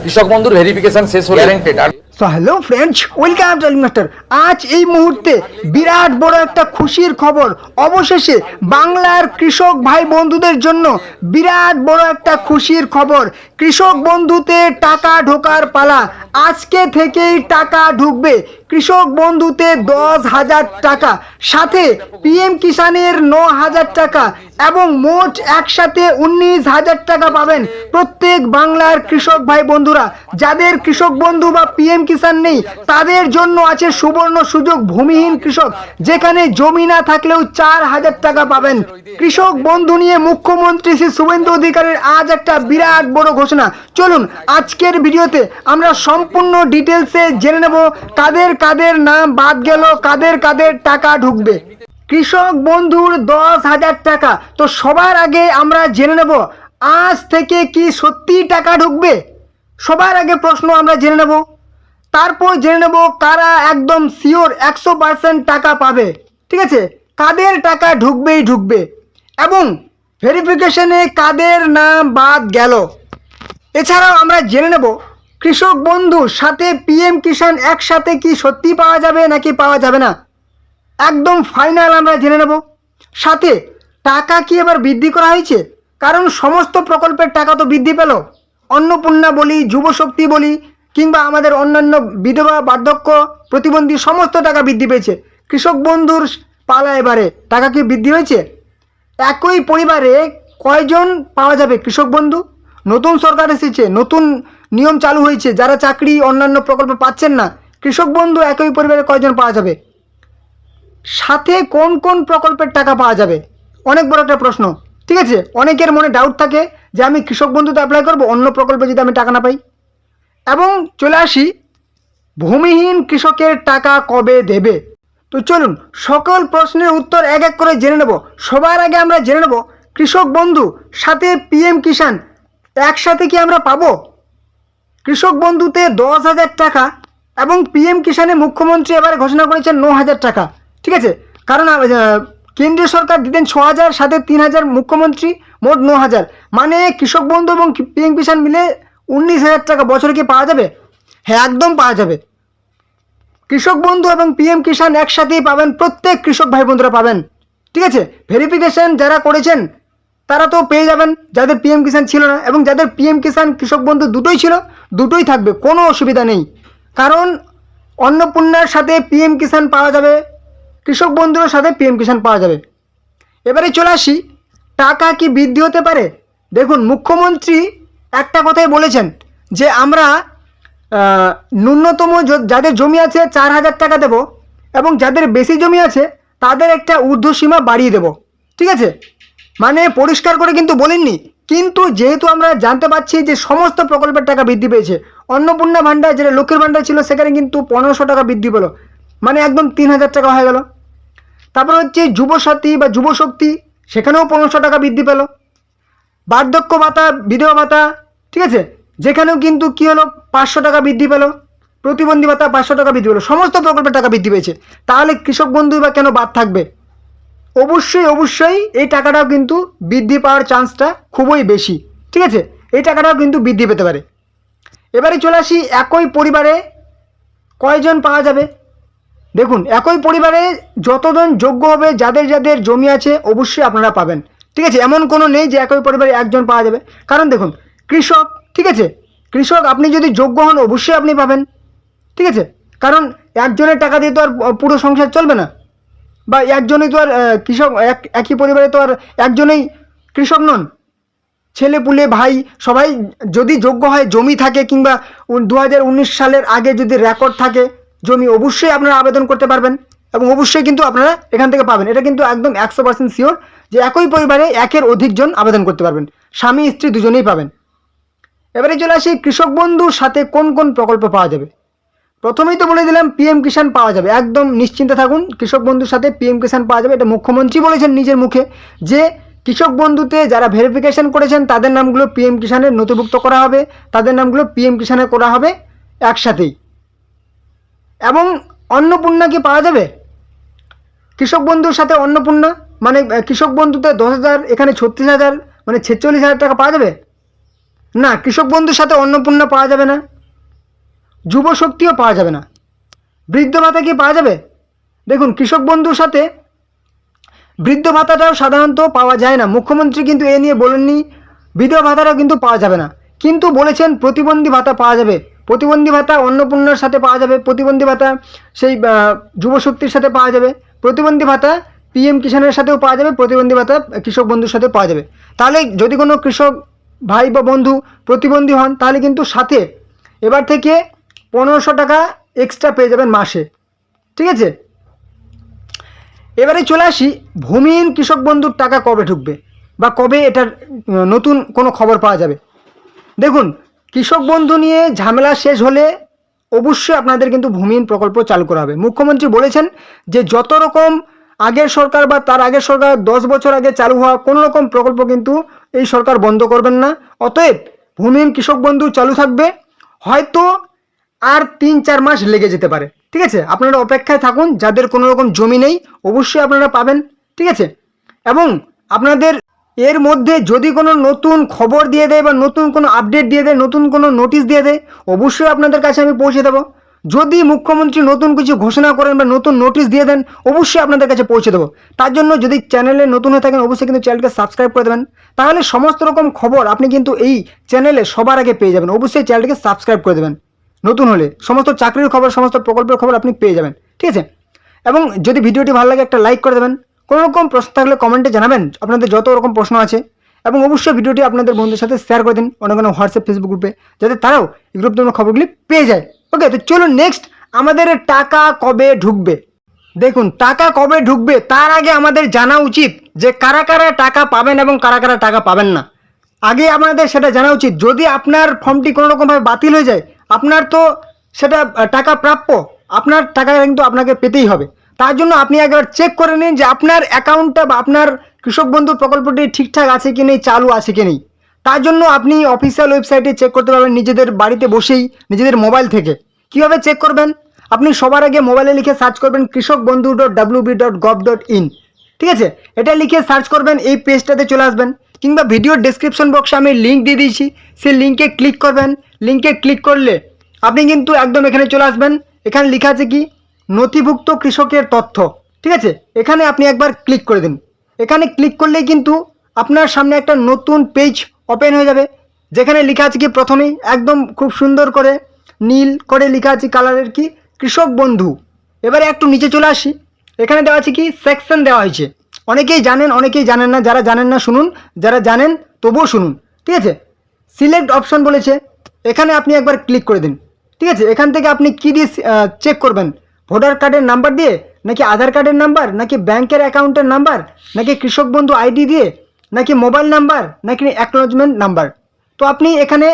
কৃষক বন্ধুর ভেরিফিকেশন শেষ হলে guaranteed. So hello friends, welcome to master. আজ এই মুহূর্তে বিরাট বড় একটা খুশির খবর। অবশেষে বাংলার কৃষক ভাই বন্ধুদের জন্য বিরাট বড় একটা খুশির খবর। কৃষক বন্ধুতে টাকা ঢোকার পালা। আজকে থেকেই টাকা ঢুকবে কৃষক বন্ধুতে 10,000 টাকা, সাথে পিএম কিষানের 9,000 টাকা এবং মোট একসাথে 19,000 টাকা পাবেন প্রত্যেক বাংলার কৃষক ভাই বন্ধুরা। যাদের কৃষক বন্ধু বা পিএম কিষান নেই তাদের জন্য আছে সুবর্ণ সুযোগ। ভূমিহীন কৃষক যেখানে জমি না থাকলেও 4,000 টাকা পাবেন। কৃষক বন্ধু নিয়ে মুখ্যমন্ত্রী শ্রী শুভেন্দু অধিকারীর আজ একটা বিরাট বড় ঘোষণা। চলুন আজকের ভিডিওতে আমরা সম্পূর্ণ ডিটেলসে জেনে নেব কাদের কাদের নাম বাদ গেল, কাদের কাদের টাকা ঢুকবে কৃষক বন্ধুর 10,000 টাকা। তো সবার আগে আমরা জেনে নেব আজ থেকে কি সত্যি টাকা ঢুকবে। সবার আগে প্রশ্ন আমরা জেনে নেব, তারপর জেনে নেব কারা একদম শিওর 100% টাকা পাবে। ঠিক আছে, কাদের টাকা ঢুকবেই ঢুকবে এবং ভেরিফিকেশনে কাদের নাম বাদ গেল। এছাড়াও আমরা জেনে নেব কৃষক বন্ধু সাথে পিএম কিষান একসাথে কি সত্যি পাওয়া যাবে নাকি পাওয়া যাবে না, একদম ফাইনাল আমরা জেনে নেব। সাথে টাকা কি এবার বৃদ্ধি করা হয়েছে, কারণ সমস্ত প্রকল্পের টাকা তো বৃদ্ধি পেল। অন্নপূর্ণা বলি, যুবশক্তি বলি, কিংবা আমাদের অন্যান্য বিধবা, বার্ধক্য, প্রতিবন্ধী সমস্ত টাকা বৃদ্ধি পেয়েছে। কৃষক বন্ধুর পালা এবারে টাকা কি বৃদ্ধি হয়েছে? একই পরিবারে কয়জন পাওয়া যাবে কৃষক বন্ধু? নতুন সরকার এসেছে, নতুন নিয়ম চালু হয়েছে, যারা চাকরি অন্যান্য প্রকল্প পাচ্ছেন না, কৃষক বন্ধু একই পরিবারে কয়জন পাওয়া যাবে? সাথে কোন কোন প্রকল্পের টাকা পাওয়া যাবে? অনেক বড় একটা প্রশ্ন। ঠিক আছে, অনেকের মনে ডাউট থাকে যে আমি কৃষক বন্ধুতে অ্যাপ্লাই করব, অন্য প্রকল্পে যদি আমি টাকা না পাই। এবং চলে আসি ভূমিহীন কৃষকের টাকা কবে দেবে। তো চলুন সকল প্রশ্নের উত্তর এক এক করে জেনে নেব। সবার আগে আমরা জেনে নেব কৃষক বন্ধু সাথে পিএম কিষান একসাথে কি আমরা পাবো? কৃষক বন্ধুতে 10,000 টাকা এবং পিএম কিষানে মুখ্যমন্ত্রী এবারে ঘোষণা করেছেন 9,000 টাকা। ঠিক আছে, কারণ কেন্দ্রীয় সরকার দিতেন 6,000, সাথে 3,000 মুখ্যমন্ত্রী, মোট 9,000। মানে কৃষক বন্ধু এবং পিএম কিষান মিলে 19,000 টাকা বছরে কি পাওয়া যাবে? হ্যাঁ, একদম পাওয়া যাবে। কৃষক বন্ধু এবং পিএম কিষান একসাথেই পাবেন, প্রত্যেক কৃষক ভাই বন্ধুরা পাবেন। ঠিক আছে, ভেরিফিকেশন যারা করেছেন তারা তো পেয়ে যাবেন, যাদের পিএম কিষান ছিল না, এবং যাদের পিএম কিষান কৃষক বন্ধু দুটোই ছিল, দুটোই থাকবে, কোনো অসুবিধা নেই। কারণ অন্নপূর্ণার সাথে পিএম কিষান পাওয়া যাবে, কৃষক বন্ধুর সাথে পিএম কিষান পাওয়া যাবে। এবারে চলে আসি টাকা কি বৃদ্ধি হতে পারে। দেখুন মুখ্যমন্ত্রী একটা কথাই বলেছেন যে আমরা ন্যূনতম যাদের জমি আছে 4,000 টাকা দেব, এবং যাদের বেশি জমি আছে তাদের একটা ঊর্ধ্বসীমা বাড়িয়ে দেব। ঠিক আছে, মানে পরিষ্কার করে কিন্তু বলেননি, কিন্তু যেহেতু আমরা জানতে পারছি যে সমস্ত প্রকল্পের টাকা বৃদ্ধি পেয়েছে। অন্নপূর্ণা ভাণ্ডার যেটা লক্ষ্মীর ভাণ্ডার ছিল সেখানে কিন্তু 1,500 টাকা বৃদ্ধি পেলো, মানে একদম 3,000 টাকা হয়ে গেল। তারপর হচ্ছে যুবসাথী বা যুবশক্তি, সেখানেও 1,500 টাকা বৃদ্ধি পেল। বার্ধক্য ভাতা, বিধবা ভাতা, ঠিক আছে, যেখানেও কিন্তু কী হলো 500 টাকা বৃদ্ধি পেল। প্রতিবন্ধী ভাতা 500 টাকা বৃদ্ধি পেলো, সমস্ত প্রকল্পের টাকা বৃদ্ধি পেয়েছে। তাহলে কৃষক বন্ধু বা কেন বাদ থাকবে? অবশ্যই অবশ্যই এই টাকাটাও কিন্তু বৃদ্ধি পাওয়ার চান্সটা খুবই বেশি। ঠিক আছে, এই টাকাটাও কিন্তু বৃদ্ধি পেতে পারে। এবারে চলে আসি একই পরিবারে কয়জন পাওয়া যাবে। দেখুন একই পরিবারে যতজন যোগ্য হবে, যাদের যাদের জমি আছে, অবশ্যই আপনারা পাবেন। ঠিক আছে, এমন কোনো নেই যে একই পরিবারে একজন পাওয়া যাবে। কারণ দেখুন কৃষক, ঠিক আছে, কৃষক আপনি যদি যোগ্য হন অবশ্যই আপনি পাবেন। ঠিক আছে, কারণ একজনের টাকা দিয়ে তো আর পুরো সংসার চলবে না, বা একজনই তো আর কৃষক, একই পরিবারে তো আর একজনেই কৃষক নন। ছেলে পুলে ভাই সবাই যদি যোগ্য হয়, জমি থাকে, কিংবা 2019 সালের আগে যদি রেকর্ড থাকে জমি, অবশ্যই আপনারা আবেদন করতে পারবেন এবং অবশ্যই কিন্তু আপনারা এখান থেকে পাবেন। এটা কিন্তু একদম 100% শিওর যে একই পরিবারে একের অধিক জন আবেদন করতে পারবেন, স্বামী স্ত্রী দুজনেই পাবেন। এবারে চলে আসি কৃষক বন্ধুর সাথে কোন কোন প্রকল্প পাওয়া যাবে। প্রথমেই তো বলে দিলাম পিএম কিষান পাওয়া যাবে, একদম নিশ্চিন্তে থাকুন, কৃষক বন্ধুর সাথে পিএম কিষান পাওয়া যাবে। এটা মুখ্যমন্ত্রী বলেছেন নিজের মুখে যে কৃষক বন্ধুতে যারা ভেরিফিকেশন করেছেন তাদের নামগুলো পিএম কিষানের নথিভুক্ত করা হবে, তাদের নামগুলো পিএম কিষানে করা হবে একসাথেই। এবং অন্নপূর্ণা কি পাওয়া যাবে কৃষক বন্ধুর সাথে? অন্নপূর্ণা মানে কৃষক বন্ধুতে 10,000, এখানে 36,000, মানে 46,000 টাকা পাওয়া যাবে। না, কৃষক বন্ধুর সাথে অন্নপূর্ণা পাওয়া যাবে না, যুব শক্তিও পাওয়া যাবে না, বৃদ্ধ ভাতা কি পাওয়া যাবে? দেখুন, কৃষক বন্ধুর সাথে বৃদ্ধ ভাতাটাও সাধারণত পাওয়া যায় না। মুখ্যমন্ত্রী কিন্তু এ নিয়ে বলেননি। বিধবা ভাতাটাও কিন্তু পাওয়া যাবে না, কিন্তু বলেছেন প্রতিবন্ধী ভাতা পাওয়া যাবে। প্রতিবন্ধী ভাতা অন্নপূর্ণার সাথে পাওয়া যাবে, প্রতিবন্ধী ভাতা সেই যুবশক্তির সাথে পাওয়া যাবে, প্রতিবন্ধী ভাতা পিএম কিষাণের সাথেও পাওয়া যাবে, প্রতিবন্ধী ভাতা কৃষক বন্ধুর সাথে পাওয়া যাবে। তাহলে যদি কোনো কৃষক ভাই বা বন্ধু প্রতিবন্ধী হন, তাহলে কিন্তু সাথে এবার থেকে 1500 টাকা এক্সট্রা পেয়ে যাবেন মাসে। ঠিক আছে, এবারে চলে আসি ভূমিহীন কৃষক বন্ধুর টাকা কবে ঢুকবে বা কবে এটার নতুন কোনো খবর পাওয়া যাবে। দেখুন, কৃষক বন্ধু নিয়ে ঝামেলা শেষ হলে অবশ্যই আপনাদের কিন্তু ভূমিহীন প্রকল্প চালু করা হবে। মুখ্যমন্ত্রী বলেছেন যে যত রকম আগের সরকার বা তার আগের সরকার 10 বছর আগে চালু হওয়া কোনো রকম প্রকল্প কিন্তু এই সরকার বন্ধ করবেন না। অতএব ভূমিহীন কৃষক বন্ধু চালু থাকবে, হয়তো আর 3-4 মাস লেগে যেতে পারে। ঠিক আছে, আপনারা অপেক্ষায় থাকুন। যাদের কোনো রকম জমি নেই অবশ্যই আপনারা পাবেন। ঠিক আছে, এবং আপনাদের এর মধ্যে যদি কোনো নতুন খবর দিয়ে দেয় বা নতুন কোনো আপডেট দিয়ে দেয়, নতুন কোনো নোটিশ দিয়ে দেয়, অবশ্যই আপনাদের কাছে আমি পৌঁছে দেবো। যদি মুখ্যমন্ত্রী নতুন কিছু ঘোষণা করেন বা নতুন নোটিশ দিয়ে দেন, অবশ্যই আপনাদের কাছে পৌঁছে দেবো। তার জন্য যদি চ্যানেলে নতুন হয়ে থাকেন অবশ্যই কিন্তু চ্যানেলকে সাবস্ক্রাইব করে দেবেন, তাহলে সমস্ত রকম খবর আপনি কিন্তু এই চ্যানেলে সবার আগে পেয়ে যাবেন। অবশ্যই চ্যানেলটিকে সাবস্ক্রাইব করে দেবেন, নতুন হলে সমস্ত চাকরির খবর, সমস্ত প্রকল্পের খবর আপনি পেয়ে যাবেন। ঠিক আছে, এবং যদি ভিডিওটি ভালো লাগে একটা লাইক করে দেবেন। কোনো রকম প্রশ্ন থাকলে কমেন্টে জানাবেন, আপনাদের যত রকম প্রশ্ন আছে, এবং অবশ্যই ভিডিওটি আপনাদের বন্ধুদের সাথে শেয়ার করে দিন অনেক হোয়াটসঅ্যাপ ফেসবুক গ্রুপে, যাতে তারাও এই গুরুত্বপূর্ণ খবরগুলি পেয়ে যায়। ওকে, তো চলুন নেক্সট, আমাদের টাকা কবে ঢুকবে। দেখুন, টাকা কবে ঢুকবে তার আগে আমাদের জানা উচিত যে কারা কারা টাকা পাবেন এবং কারা কারা টাকা পাবেন না। আগে আমাদের সেটা জানা উচিত। যদি আপনার ফর্মটি কোনো রকমভাবে বাতিল হয়ে যায়, আপনার তো সেটা টাকা প্রাপ্য, আপনার টাকা কিন্তু আপনাকে পেতেই হবে। তার জন্য আপনি একবার চেক করে নিন যে আপনার অ্যাকাউন্টটা বা আপনার কৃষক বন্ধু প্রকল্পটি ঠিকঠাক আছে কি নেই, চালু আছে কি নেই। তার জন্য আপনি অফিসিয়াল ওয়েবসাইটে চেক করতে পারবেন নিজেদের বাড়িতে বসেই, নিজেদের মোবাইল থেকে। কীভাবে চেক করবেন? আপনি সবার আগে মোবাইলে লিখে সার্চ করবেন kৃষকbandhu.wb.gov.in। ঠিক আছে, এটা লিখে সার্চ করবেন, এই পেজটাতে চলে আসবেন, কিংবা ভিডিওর ডেসক্রিপশন বক্সে আমি লিঙ্ক দিয়ে দিয়েছি, সেই লিঙ্কে ক্লিক করবেন। লিঙ্কে ক্লিক করলে আপনি কিন্তু একদম এখানে চলে আসবেন। এখানে লেখা আছে কি, নথিভুক্ত কৃষকের তথ্য। ঠিক আছে, এখানে আপনি একবার ক্লিক করে দিন। এখানে ক্লিক করলেই কিন্তু আপনার সামনে একটা নতুন পেজ ওপেন হয়ে যাবে, যেখানে লেখা আছে কি, প্রথমেই একদম খুব সুন্দর করে নীল করে লেখা আছে কালারের কি, কৃষক বন্ধু। এবারে একটু নিচে চলে আসি, এখানে দেওয়া আছে কি, সেকশন দেওয়া হয়েছে। অনেকেই জানেন, অনেকেই জানেন না। যারা জানেন না শুনুন, যারা জানেন তবুও শুনুন। ঠিক আছে, সিলেক্ট অপশন বলেছে, এখানে আপনি একবার ক্লিক করে দিন। ঠিক আছে, এখান থেকে আপনি কী দিয়ে চেক করবেন? ভোটার কার্ডের নাম্বার দিয়ে, নাকি আধার কার্ডের নাম্বার, নাকি ব্যাংকের অ্যাকাউন্টের নাম্বার, নাকি কৃষক বন্ধু আইডি দিয়ে, নাকি মোবাইল নাম্বার, নাকি অ্যাকনোলেজমেন্ট নাম্বার। তো আপনি এখানে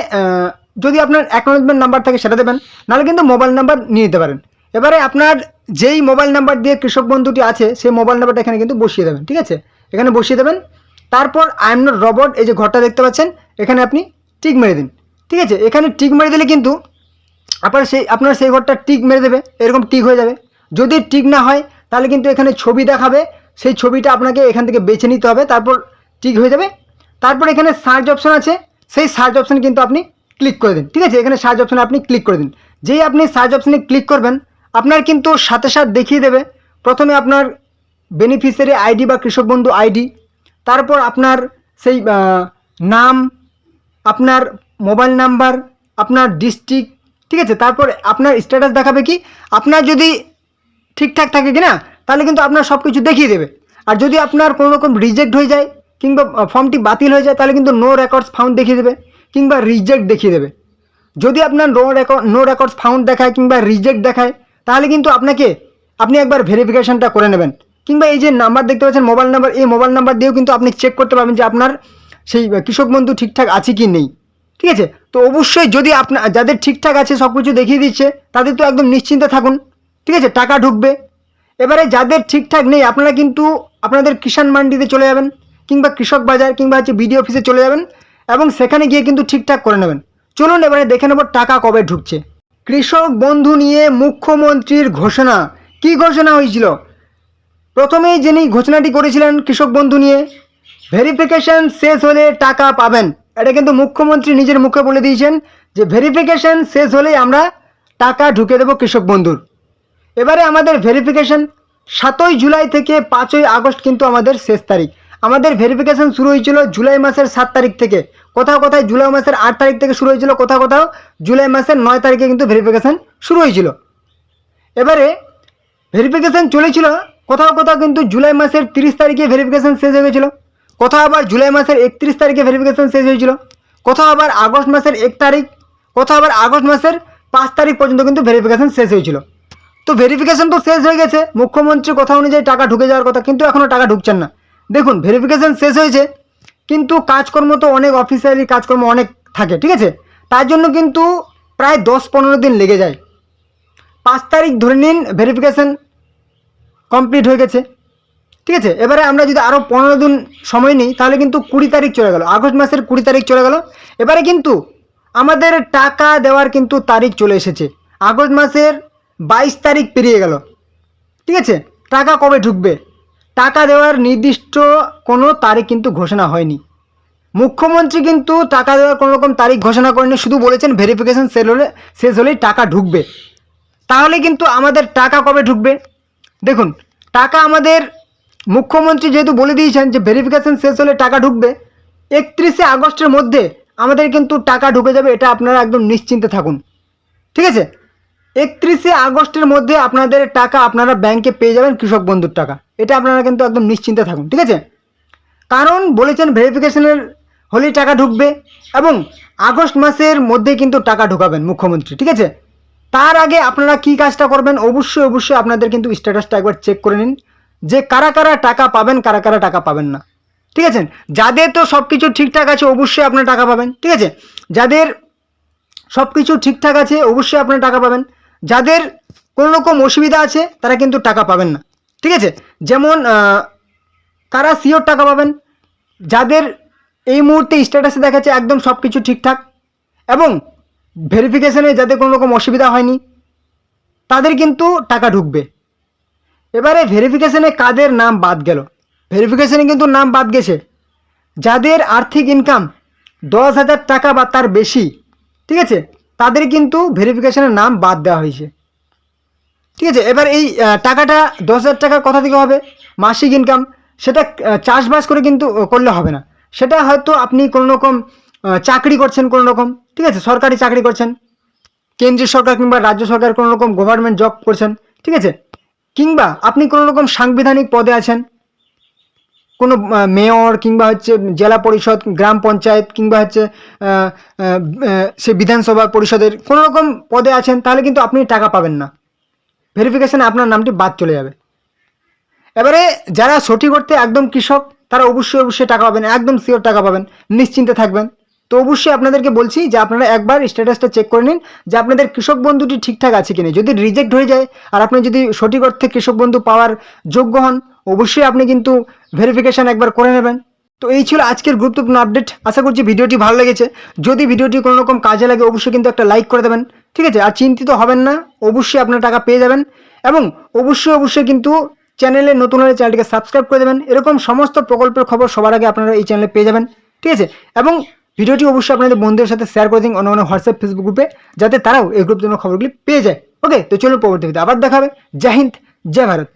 যদি আপনার অ্যাকনোলেজমেন্ট নাম্বার থাকে সেটা দেবেন, নাহলে কিন্তু মোবাইল নাম্বার নিয়ে নিতে পারেন। এবারে আপনার যেই মোবাইল নাম্বার দিয়ে কৃষক বন্ধুটি আছে সেই মোবাইল নাম্বারটা এখানে কিন্তু বসিয়ে দেবেন। ঠিক আছে, এখানে বসিয়ে দেবেন। তারপর আই এম নট রোবট, এই যে ঘরটা দেখতে পাচ্ছেন, এখানে আপনি টিক মেরে দিন। ঠিক আছে, এখানে টিক মেরে দিলে কিন্তু আপনার সেই ঘরটা টিক মেরে দেবে, এরকম টিক হয়ে যাবে। যদি টিক না হয় তাহলে কিন্তু এখানে ছবি দেখাবে, সেই ছবিটা আপনাকে এখান থেকে বেছে নিতে হবে, তারপর টিক হয়ে যাবে। তারপর এখানে সার্চ অপশন আছে, সেই সার্চ অপশানে কিন্তু আপনি ক্লিক করে দিন। ঠিক আছে, এখানে সার্চ অপশানে আপনি ক্লিক করে দিন। যেই আপনি সার্চ অপশানে ক্লিক করবেন, আপনার কিন্তু সাথে সাথে দেখিয়ে দেবে প্রথমে আপনার বেনিফিশিয়ারি আইডি বা কৃষক বন্ধু আইডি, তারপর আপনার সেই নাম, আপনার মোবাইল নাম্বার, আপনার ডিস্ট্রিক্ট। ঠিক আছে, তারপর আপনার স্ট্যাটাস দেখাবে কি, আপনার যদি ঠিকঠাক থাকে কি না, তাহলে কিন্তু আপনার সব কিছু দেখিয়ে দেবে। আর যদি আপনার কোনো রকম রিজেক্ট হয়ে যায় কিংবা ফর্মটি বাতিল হয়ে যায়, তাহলে কিন্তু নো রেকর্ডস ফাউন্ড দেখিয়ে দেবে কিংবা রিজেক্ট দেখিয়ে দেবে। যদি আপনার নো রেকর্ডস ফাউন্ড দেখায় কিংবা রিজেক্ট দেখায়, তাহলে কিন্তু আপনি একবার ভেরিফিকেশনটা করে নেবেন। কিংবা এই যে নাম্বার দেখতে পাচ্ছেন মোবাইল নাম্বার, এই মোবাইল নাম্বার দিয়েও কিন্তু আপনি চেক করতে পারবেন যে আপনার সেই কৃষক বন্ধু ঠিকঠাক আছে কি নেই। ঠিক আছে, তো অবশ্যই যদি আপনার যাদের ঠিকঠাক আছে, সব কিছু দেখিয়ে দিচ্ছে, তাদের তো একদম নিশ্চিন্তে থাকুন। ঠিক আছে, টাকা ঢুকবে। এবারে যাদের ঠিকঠাক নেই, আপনারা কিন্তু আপনাদের কিষাণ মান্ডিতে চলে যাবেন কিংবা কৃষক বাজার কিংবা বিডিও অফিসে চলে যাবেন এবং সেখানে গিয়ে কিন্তু ঠিকঠাক করে নেবেন। চলুন এবারে দেখে নেব টাকা কবে ঢুকছে। কৃষক বন্ধু নিয়ে মুখ্যমন্ত্রীর ঘোষণা। কি ঘোষণা হয়েছিল? প্রথমেই যিনি ঘোষণাটি করেছিলেন কৃষক বন্ধু নিয়ে, ভেরিফিকেশন শেষ হলে টাকা পাবেন। এটা কিন্তু মুখ্যমন্ত্রী নিজের মুখে বলে দিয়েছেন যে ভেরিফিকেশন শেষ হলেই আমরা টাকা ঢুকে দেবো কৃষক বন্ধুর। এবারে আমাদের ভেরিফিকেশন 7ই জুলাই থেকে 5ই আগস্ট কিন্তু আমাদের শেষ তারিখ। আমাদের ভেরিফিকেশন শুরু হয়েছিল জুলাই মাসের 7 তারিখ থেকে, কোথাও কোথাও জুলাই মাসের 8 তারিখ থেকে শুরু হয়েছিল, কোথাও কোথাও জুলাই মাসের 9 তারিখে কিন্তু ভেরিফিকেশন শুরু হয়েছিল। এবারে ভেরিফিকেশন চলেছিল, কোথাও কোথাও কিন্তু জুলাই মাসের 30 তারিখে ভেরিফিকেশন শেষ হয়ে গেছিলো, কোথাও আবার জুলাই মাসের 31 তারিখে ভেরিফিকেশন শেষ হয়েছিল, কোথাও আবার আগস্ট মাসের 1 তারিখ, কোথাও আবার আগস্ট মাসের 5 তারিখ পর্যন্ত কিন্তু ভেরিফিকেশন শেষ হয়েছিল। তো ভেরিফিকেশন তো শেষ হয়ে গেছে, মুখ্যমন্ত্রীর কথা অনুযায়ী টাকা ঢুকে যাওয়ার কথা, কিন্তু এখনও টাকা ঢুকছেন না। দেখুন ভেরিফিকেশন শেষ হয়েছে, কিন্তু কাজকর্ম তো অনেক অফিসিয়ালি কাজকর্ম অনেক থাকে, ঠিক আছে, তার জন্য কিন্তু প্রায় 10-15 দিন লেগে যায়। 5 তারিখ ধরে নিন ভেরিফিকেশন কমপ্লিট হয়ে গেছে, ঠিক আছে। এবারে আমরা যদি আরও 15 দিন সময় নিই তাহলে কিন্তু 20 তারিখ চলে গেল, আগস্ট মাসের 20 তারিখ চলে গেল। এবারে কিন্তু আমাদের টাকা দেওয়ার কিন্তু তারিখ চলে এসেছে, আগস্ট মাসের 22 তারিখ পেরিয়ে গেল, ঠিক আছে। টাকা কবে ঢুকবে, টাকা দেওয়ার নির্দিষ্ট কোনো তারিখ কিন্তু ঘোষণা হয়নি। মুখ্যমন্ত্রী কিন্তু টাকা দেওয়ার কোনো রকম তারিখ ঘোষণা করেনি, শুধু বলেছেন ভেরিফিকেশন শেষ হলেই টাকা ঢুকবে। তাহলে কিন্তু আমাদের টাকা কবে ঢুকবে? দেখুন টাকা আমাদের মুখ্যমন্ত্রী যেহেতু বলে দিয়েছেন যে ভেরিফিকেশন শেষ হলে টাকা ঢুকবে, 31শে আগস্টের মধ্যে আমাদের কিন্তু টাকা ঢুকে যাবে, এটা আপনারা একদম নিশ্চিন্তে থাকুন, ঠিক আছে। 31শে আগস্টের মধ্যে আপনাদের টাকা আপনারা ব্যাংকে পেয়ে যাবেন, কৃষক বন্ধুর টাকা, এটা আপনারা কিন্তু একদম নিশ্চিন্তে থাকুন, ঠিক আছে। কারণ বলেছেন ভেরিফিকেশনের হলেই টাকা ঢুকবে এবং আগস্ট মাসের মধ্যে কিন্তু টাকা ঢুকাবেন মুখ্যমন্ত্রী, ঠিক আছে। তার আগে আপনারা কি কাজটা করবেন, অবশ্যই আপনাদের কিন্তু স্ট্যাটাসটা একবার চেক করে নিন যে কারা কারা টাকা পাবেন, কারা কারা টাকা পাবেন না, ঠিক আছে। যাদের তো সব কিছু ঠিকঠাক আছে অবশ্যই আপনারা টাকা পাবেন, ঠিক আছে। যাদের সব কিছু ঠিকঠাক আছে অবশ্যই আপনারা টাকা পাবেন, যাদের কোনো রকম অসুবিধা আছে তারা কিন্তু টাকা পাবেন না, ঠিক আছে। যেমন কারা শিওর টাকা পাবেন, যাদের এই মুহূর্তে স্ট্যাটাসে দেখাচ্ছে একদম সব কিছু ঠিকঠাক এবং ভেরিফিকেশনে যাদের কোনো রকম অসুবিধা হয়নি তাদের কিন্তু টাকা ঢুকবে। এবারে ভেরিফিকেশনে কাদের নাম বাদ গেল, ভেরিফিকেশনে কিন্তু নাম বাদ গেছে যাদের আর্থিক ইনকাম 10,000 টাকা বা তার বেশি, ঠিক আছে, তাদের কিন্তু ভেরিফিকেশনের নাম বাদ দেওয়া হয়েছে, ঠিক আছে। এবার এই টাকাটা 10,000 টাকা কোথা থেকে হবে, মাসিক ইনকাম, সেটা চাষবাস করে কিন্তু করলে হবে না, সেটা হয়তো আপনি কোনো রকম চাকরি করছেন কোনো রকম, ঠিক আছে, সরকারি চাকরি করছেন, কেন্দ্রীয় সরকার কিংবা রাজ্য সরকার কোনো রকম গভর্নমেন্ট জব করছেন, ঠিক আছে, কিংবা আপনি কোনো রকম সাংবিধানিক পদে আছেন, কোনো মেয়র কিংবা হচ্ছে জেলা পরিষদ, গ্রাম পঞ্চায়েত কিংবা হচ্ছে সে বিধানসভা পরিষদের কোনো রকম পদে আছেন, তাহলে কিন্তু আপনি টাকা পাবেন না, ভেরিফিকেশানে আপনার নামটি বাদ চলে যাবে। এবারে যারা সঠিক অর্থে একদম কৃষক তারা অবশ্যই টাকা পাবেন, একদম শিওর টাকা পাবেন, নিশ্চিন্তে থাকবেন। তো অবশ্যই আপনাদেরকে বলছি যে আপনারা একবার স্ট্যাটাসটা চেক করে নিন যে আপনাদের কৃষক বন্ধুটি ঠিকঠাক আছে কিনা। যদি রিজেক্ট হয়ে যায় আর আপনি যদি সঠিক অর্থে কৃষক বন্ধু পাওয়ার যোগ্য হন অবশ্যই আপনি কিন্তু ভেরিফিকেশান একবার করে নেবেন। তো এই ছিল আজকের গুরুত্বপূর্ণ আপডেট, আশা করছি ভিডিওটি ভালো লেগেছে। যদি ভিডিওটি কোনো রকম কাজে লাগে অবশ্যই কিন্তু একটা লাইক করে দেবেন, ঠিক আছে। আর চিন্তিত হবেন না, অবশ্যই আপনার টাকা পেয়ে যাবেন এবং অবশ্যই কিন্তু চ্যানেলে নতুন হলে চ্যানেলটিকে সাবস্ক্রাইব করে দেবেন। এরকম সমস্ত প্রকল্পের খবর সবার আগে আপনারা এই চ্যানেলে পেয়ে যাবেন, ঠিক আছে। এবং ভিডিওটি অবশ্যই আপনাদের বন্ধুদের সাথে শেয়ার করে দিন অন্য হোয়াটসঅ্যাপ ফেসবুক গ্রুপে, যাতে তারাও এই গ্রুপ জন্য খবরগুলি পেয়ে যায়। ওকে, তো চলুন পরবর্তী ভিডিওতে আবার দেখা হবে। জয় হিন্দ, জয় ভারত।